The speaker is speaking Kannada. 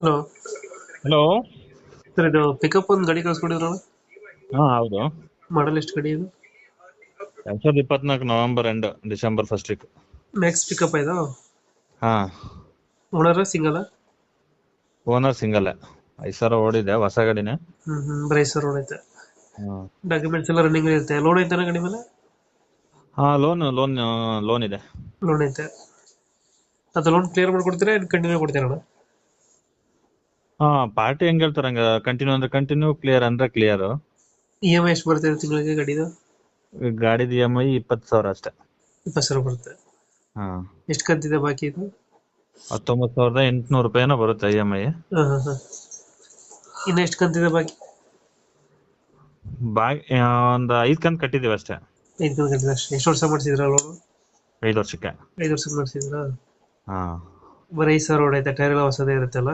ಹಲೋ. ಹಲೋ. ಸರ್, ಇದು ಪಿಕಪ್ ಒಂದು ಗಾಡಿ ಕಳ್ಸ್ಕೊಂಡಿದ್ರಲ್ಲ. ಹಾ, ಹೌದು. ಮಾಡಲ್ ಎಷ್ಟು ಗಾಡಿ ಇದು? 2024 November end December first week. Max pickup ಇದು? ಹಾ. Owner single? Owner single. 5,000 ಓಡಿದೆ, ಹೊಸ ಗಾಡಿನೇ. ಬ್ರೈಸರ್ ರೋಡ್ ಐತೆ. ಹಾ. ಡಾಕ್ಯುಮೆಂಟ್ಸ್ ಎಲ್ಲ ರನ್ನಿಂಗ್ ಇರುತ್ತೆ. ಲೋನ್ ಐತಾನ ಗಾಡಿ ಮೇಲೆ? ಹಾ, ಲೋನ್ ಲೋನ್ ಲೋನ್ ಇದೆ. ಲೋನ್ ಐತೆ. ಅದು ಲೋನ್ ಕ್ಲಿಯರ್ ಮಾಡ್ಕೊಡ್ತೀರಾ, ಏನು ಕಂಟಿನ್ಯೂ ಕೊಡ್ತೀರಣ್ಣ? ಹಾ, ಪಾರ್ಟಿ ಹೆಂಗ್ ಹೇಳ್ತಾರೆ ಹಂಗ. ಕಂಟಿನ್ಯೂ ಅಂದ್ರೆ ಕಂಟಿನ್ಯೂ, ಕ್ಲಿಯರ್ ಅಂದ್ರೆ ಕ್ಲಿಯರ್. ಇ ಎಮ್ ಐ ಎಷ್ಟು ಬರ್ತದೆ ತಿಂಗಳಿಗೆ ಗಾಡಿದು? ಗಾಡಿದ EMI 20,000 ಅಷ್ಟೇ. 20,000 ಬರುತ್ತೆ. ಹಾ. ಎಷ್ಟು ಕಂತಿದೆ ಬಾಕಿ ಇದು? 19,800 ರೂಪಾಯಿನೋ ಬರುತ್ತೆ EMI. ಹಾಂ ಹಾಂ ಹಾಂ. ಇನ್ನು ಎಷ್ಟು ಕಂತಿದೆ ಬಾಕಿ? ಒಂದ್ 5 ಕಂತು ಕಟ್ಟಿದೀವಿ ಅಷ್ಟೇ. 5 ಕಂತಿದೆ ಅಷ್ಟೇ. ಎಷ್ಟು ವರ್ಷ ಮಾಡಿಸಿದ್ರಾ ಲೋನು? 5 ವರ್ಷಕ್ಕೆ. 5 ವರ್ಷಕ್ಕೆ ಮಾಡಿಸಿದ್ರಾ? ಹಾ. ಬರೀ 5,000 ರೋಡ್ ಐತೆ, ಟೈರ್ ಎಲ್ಲ ಹೊಸದೇ ಇರುತ್ತಲ್ಲ?